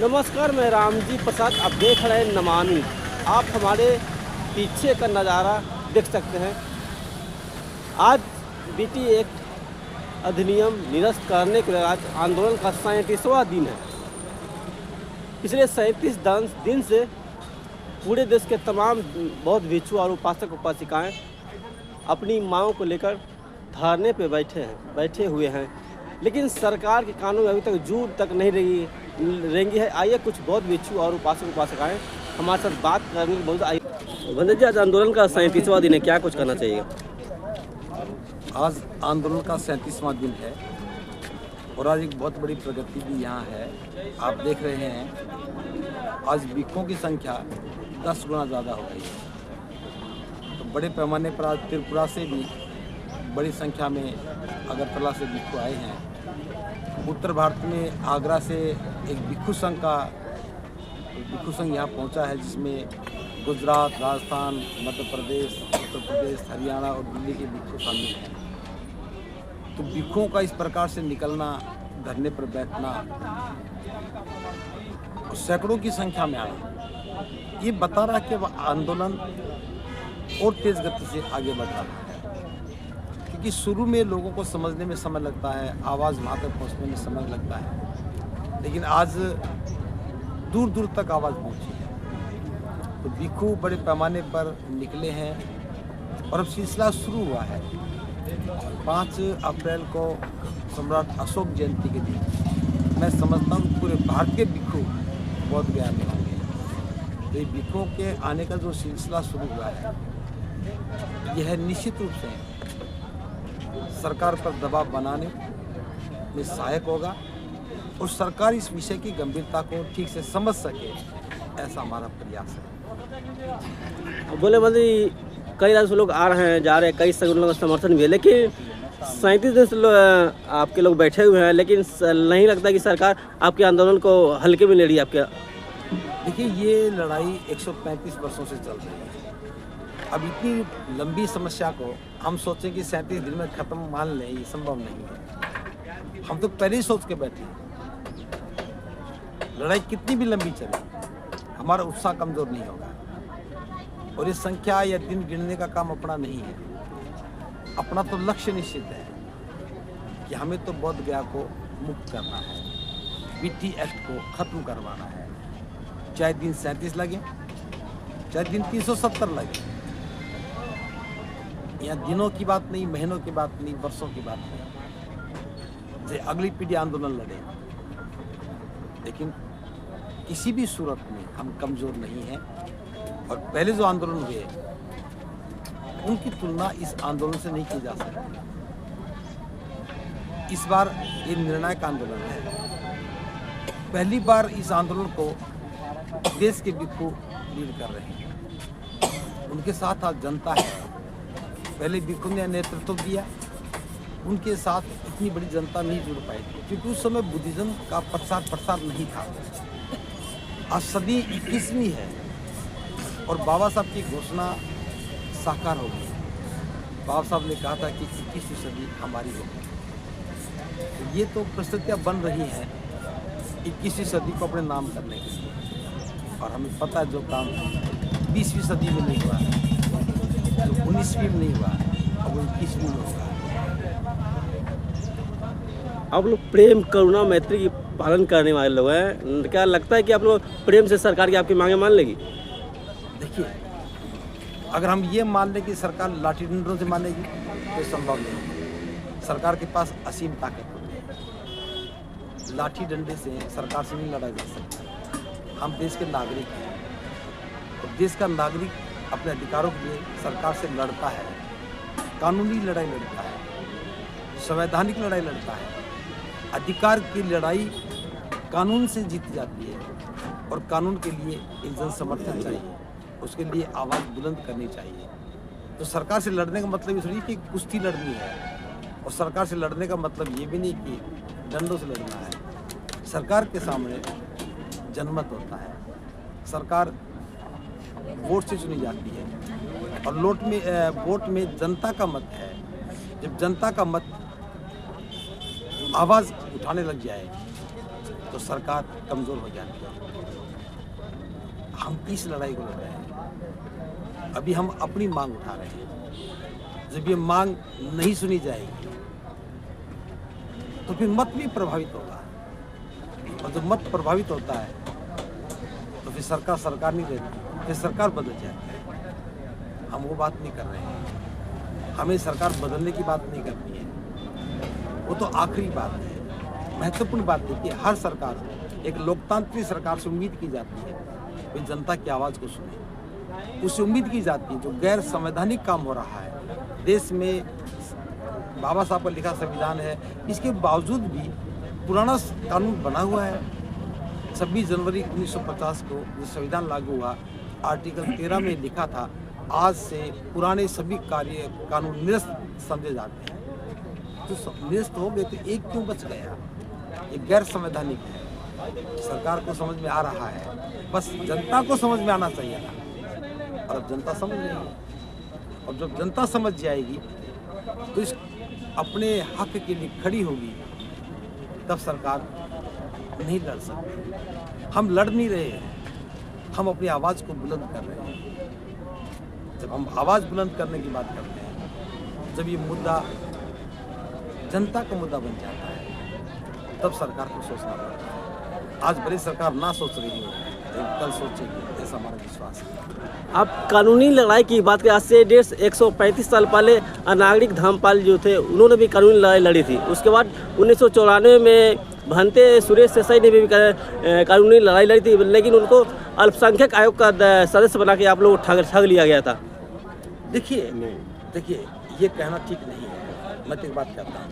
नमस्कार, मैं रामजी प्रसाद। आप देख रहे हैं नमामि। आप हमारे पीछे का नज़ारा देख सकते हैं। आज बीटी एक्ट अधिनियम निरस्त करने के आज आंदोलन का 37वां दिन है। पिछले 37 दिन से पूरे देश के तमाम बौद्ध भिक्षु और उपासक उपासिकाएं अपनी मांगों को लेकर धरने पे बैठे हुए हैं, लेकिन सरकार के कानून अभी तक जूर तक नहीं रहेंगी है। आइए कुछ बौद्ध भिक्षु और उपासक उपासिकाएं हमारे साथ बात करने की बहुत आइए। वंदे जी, आज आंदोलन का 37वां दिन है, क्या कुछ करना चाहिए? आज आंदोलन का 37वां दिन है और आज एक बहुत बड़ी प्रगति भी यहाँ है। आप देख रहे हैं आज भिक्षुओं की संख्या 10 गुना ज़्यादा हो गई है। तो बड़े पैमाने पर आज त्रिपुरा से भी बड़ी संख्या में अगरतला से भिक्षु आए हैं। उत्तर भारत में आगरा से एक भिक्षु संघ यहाँ पहुँचा है, जिसमें गुजरात, राजस्थान, मध्य प्रदेश, उत्तर प्रदेश, हरियाणा और दिल्ली के भिक्षु शामिल हैं। तो भिक्षुओं का इस प्रकार से निकलना, धरने पर बैठना, सैकड़ों की संख्या में आना, ये बता रहा है कि वह आंदोलन और तेज गति से आगे बढ़ रहा है। क्योंकि शुरू में लोगों को समझने में समय लगता है, आवाज़ वहाँ तक पहुँचने में समय लगता है, लेकिन आज दूर दूर तक आवाज़ पहुँची है। तो भिक्षु बड़े पैमाने पर निकले हैं और अब सिलसिला शुरू हुआ है। 5 अप्रैल को सम्राट अशोक जयंती के दिन मैं समझता हूँ पूरे भारत के भिक्षु बौद्ध गया में होंगे। तो ये भिक्षुओं के आने का जो सिलसिला शुरू हुआ है, यह निश्चित रूप से सरकार पर दबाव बनाने में सहायक होगा और सरकार इस विषय की गंभीरता को ठीक से समझ सके, ऐसा हमारा प्रयास है। बोले बंदी, कई राज्य से लोग आ रहे हैं, जा रहे हैं, कई संगठनों का समर्थन भी है, लेकिन 37 दिन से आपके लोग बैठे हुए हैं, लेकिन नहीं लगता कि सरकार आपके आंदोलन को हल्के में ले रही है आपके? देखिए, ये लड़ाई 135 वर्षों से चल रही है। अब इतनी लंबी समस्या को हम सोचें कि 37 दिन में ख़त्म मान लें, ये संभव नहीं है। हम तो पहले ही सोच के बैठे हैं। लड़ाई कितनी भी लंबी चले, हमारा उत्साह कमज़ोर नहीं होगा। और ये संख्या या दिन गिनने का काम अपना नहीं है। अपना तो लक्ष्य निश्चित है कि हमें तो बौद्ध गया को मुक्त करना है, बीटी एक्ट को ख़त्म करवाना है। चाहे दिन 37 लगे, चाहे दिन 370 लगे। यहाँ दिनों की बात नहीं, महीनों की बात नहीं, वर्षों की बात नहीं। जे अगली पीढ़ी आंदोलन लड़े, लेकिन किसी भी सूरत में हम कमज़ोर नहीं हैं। और पहले जो आंदोलन हुए, उनकी तुलना इस आंदोलन से नहीं की जा सकती। इस बार ये निर्णायक आंदोलन है। पहली बार इस आंदोलन को देश के भिक्षु लीड कर रहे हैं। उनके साथ आज जनता है। पहले भिक्षु ने नेतृत्व दिया, उनके साथ इतनी बड़ी जनता नहीं जुड़ पाई थी, क्योंकि उस समय बुद्धिज्म का प्रसार नहीं था। आज सदी 21वीं है और बाबा साहब की घोषणा साकार हो गई। बाबा साहब ने कहा था कि 21वीं सदी हमारी होगी। तो ये तो परिस्थितियाँ बन रही हैं 21वीं सदी को अपने नाम करने के लिए। और हमें पता है, जो काम 20वीं सदी में नहीं हुआ, जो 19वीं में नहीं हुआ, अब वो 21वीं में होगा। आप लोग प्रेम, करुणा, मैत्री की पालन करने वाले लोग हैं। क्या लगता है कि आप लोग प्रेम से सरकार की आपकी मांगे मान लेगी? देखिए, अगर हम ये मान लें कि सरकार लाठी डंडों से मानेगी, तो संभव नहीं। सरकार के पास असीम ताकत होती है। लाठी डंडे से सरकार से नहीं लड़ा जा सकता। हम देश के नागरिक हैं और देश का नागरिक अपने अधिकारों के लिए सरकार से लड़ता है, कानूनी लड़ाई लड़ता है, संवैधानिक लड़ाई लड़ता है। अधिकार की लड़ाई कानून से जीती जाती है और कानून के लिए एक जन समर्थन चाहिए, उसके लिए आवाज़ बुलंद करनी चाहिए। तो सरकार से लड़ने का मतलब ये थोड़ी कि कुश्ती लड़नी है, और सरकार से लड़ने का मतलब ये भी नहीं कि डंडों से लड़ना है। सरकार के सामने जनमत होता है। सरकार वोट से चुनी जाती है और वोट में जनता का मत है। जब जनता का मत आवाज़ उठाने लग जाए तो सरकार कमज़ोर हो जाती है। हम किस लड़ाई को लड़ रहे हैं? अभी हम अपनी मांग उठा रहे हैं। जब ये मांग नहीं सुनी जाएगी तो फिर मत भी प्रभावित होगा, और जब मत प्रभावित होता है तो फिर सरकार नहीं रहती, फिर सरकार बदल जाती है। हम वो बात नहीं कर रहे हैं। हमें सरकार बदलने की बात नहीं करनी है, वो तो आखिरी बात है। महत्वपूर्ण बात है कि हर सरकार, एक लोकतांत्रिक सरकार से उम्मीद की जाती है वे जनता की आवाज़ को सुने। उससे उम्मीद की जाती है जो गैर संवैधानिक काम हो रहा है देश में, बाबा साहब का लिखा संविधान है, इसके बावजूद भी पुराना कानून बना हुआ है। 26 जनवरी 1950 को जो संविधान लागू हुआ, आर्टिकल 13 में लिखा था आज से पुराने सभी कार्य कानून निरस्त समझे जाते हैं। तो निरस्त हो गए तो एक क्यों बच गया? ये गैर संवैधानिक है। सरकार को समझ में आ रहा है, बस जनता को समझ में आना चाहिए था, और अब जनता समझ नहीं है। और जब जनता समझ जाएगी तो इस अपने हक के लिए खड़ी होगी, तब सरकार नहीं लड़ सकती। हम लड़ नहीं रहे हैं, हम अपनी आवाज़ को बुलंद कर रहे हैं। जब हम आवाज़ बुलंद करने की बात करते हैं, जब ये मुद्दा जनता का मुद्दा बन जाता है, तब सरकार को सोचना पड़ता है। आज भले सरकार ना सोच रही हो, लेकिन कल सोचेगी, ऐसा हमारा विश्वास है। आप कानूनी लड़ाई की बात करें, आज से 135 साल पहले अनागरिक धामपाल जो थे उन्होंने भी कानूनी लड़ाई लड़ी थी। उसके बाद 1994 में भंते सुरेश देसाई ने भी कानूनी लड़ाई लड़ी थी, लेकिन उनको अल्पसंख्यक आयोग का सदस्य बना के आप लोग ठग लिया गया था। देखिए ये कहना ठीक नहीं है। मैं तो एक बात कहता हूँ,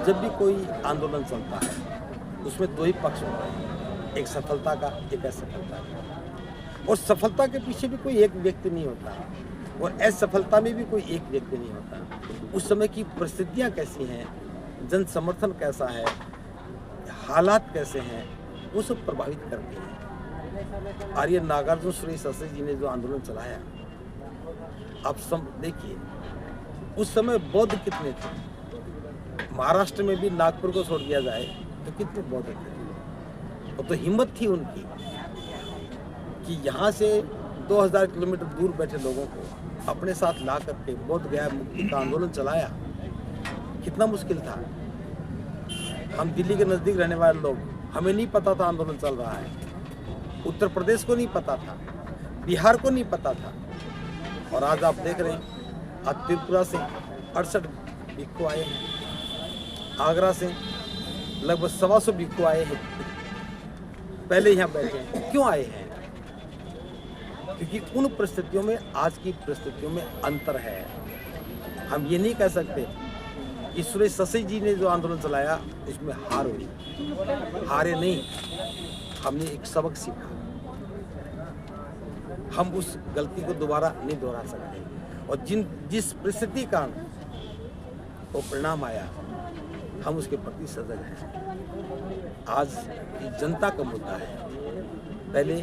जब भी कोई आंदोलन चलता है उसमें दो ही पक्ष होते हैं, एक सफलता का, एक असफलता का। और सफलता के पीछे भी कोई एक व्यक्ति नहीं होता, और असफलता में भी कोई एक व्यक्ति नहीं होता। उस समय की परिस्थितियाँ कैसी हैं, जन समर्थन कैसा है, हालात कैसे हैं, वो सब प्रभावित करते हैं। और ये नागार्जुन सुरेश जी ने जो आंदोलन चलाया, आप सब देखिए उस समय बौद्ध कितने थे। महाराष्ट्र में भी नागपुर को छोड़ दिया जाए तो कितने बौद्ध थे। और तो हिम्मत थी उनकी कि यहाँ से 2000 किलोमीटर दूर बैठे लोगों को अपने साथ ला करके बोध गया मुक्ति का आंदोलन चलाया। कितना मुश्किल था। हम दिल्ली के नज़दीक रहने वाले लोग, हमें नहीं पता था आंदोलन चल रहा है। उत्तर प्रदेश को नहीं पता था, बिहार को नहीं पता था। और आज आप देख रहे हैं, आज त्रिपुरा से 68 भिक्षु आए हैं, आगरा से लगभग 125 भिक्षु आए हैं, पहले यहाँ बैठे हैं। क्यों आए हैं? क्योंकि उन परिस्थितियों में आज की परिस्थितियों में अंतर है। हम ये नहीं कह सकते कि सुरेश ससी जी ने जो आंदोलन चलाया उसमें हार हुई। हारे नहीं, हमने एक सबक सीखा। हम उस गलती को दोबारा नहीं दोहरा सकते। और जिस परिस्थिति का वो परिणाम आया, हम उसके प्रति सजग हैं। आज ये जनता का मुद्दा है, पहले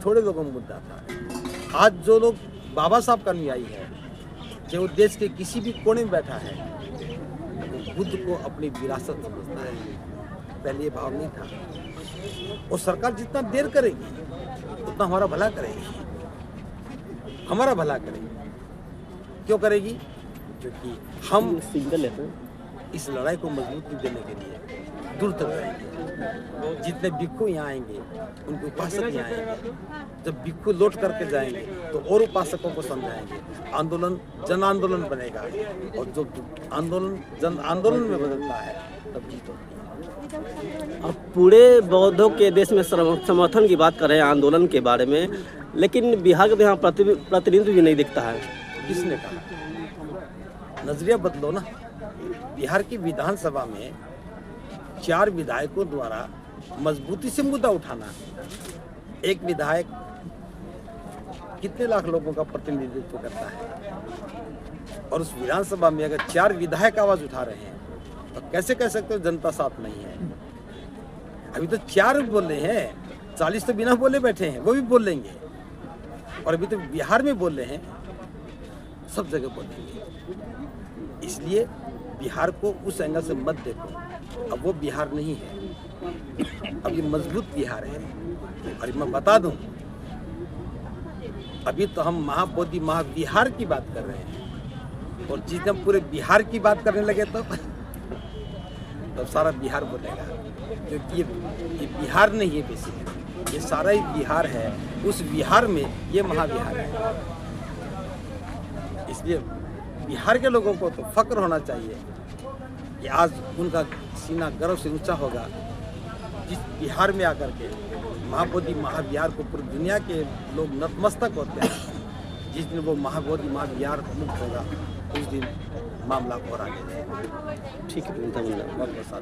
थोड़े लोगों का मुद्दा था। आज जो लोग बाबा साहब का अनुयायी है, चाहे वो देश के किसी भी कोने में बैठा है, वो बुद्ध को अपनी विरासत समझता है। पहले ये भाव नहीं था। और सरकार जितना देर करेगी उतना हमारा भला करेगी, हमारा भला करेगी। क्यों करेगी? क्योंकि हम इस लड़ाई को मजबूती देने के लिए दूर तक जाएंगे। जितने भिक्षु यहाँ आएंगे, उनके उपासक यहाँ आएंगे। जब भिक्षु लौट करके जाएंगे तो और उपासकों को समझाएंगे। आंदोलन जन आंदोलन बनेगा, और जो आंदोलन जन आंदोलन में बदलता है तब जीत होती है। अब पूरे बौद्धों के देश में समर्थन की बात कर रहे हैं आंदोलन के बारे में, लेकिन बिहार के यहाँ प्रतिनिधित्व भी नहीं दिखता है। किसने कहा? नजरिया बदलो ना। बिहार की विधानसभा में 4 विधायकों द्वारा मजबूती से मुद्दा उठाना। एक विधायक कितने लाख लोगों का प्रतिनिधित्व करता है, और उस विधानसभा में अगर 4 विधायक आवाज उठा रहे हैं तो कैसे कह सकते हो जनता साथ नहीं है? अभी तो 4 बोल रहे हैं, 40 तो बिना बोले बैठे हैं, वो भी बोल लेंगे। और अभी तो बिहार में बोल रहे हैं, सब जगह बोलेंगे। इसलिए बिहार को उस एंगल से मत देखो। अब वो बिहार नहीं है, अब ये मजबूत बिहार है। और मैं बता दूं, अभी तो हम महाबोधि महाविहार की बात कर रहे हैं, और जिस दिन पूरे बिहार की बात करने लगे तो सारा बिहार बोलेगा, क्योंकि ये बिहार नहीं है बेसिक, ये सारा ही बिहार है। उस बिहार में ये महाविहार है। इसलिए बिहार के लोगों को तो फक्र होना चाहिए कि आज उनका सीना गर्व से ऊंचा होगा, जिस बिहार में आकर के महाबोधि महाविहार को पूरी दुनिया के लोग नतमस्तक होते हैं। जिस दिन वो महाबोधि महाविहार मुक्त होगा, उस दिन मामला और आगे जाएगा। ठीक है, बहुत बहुत साथ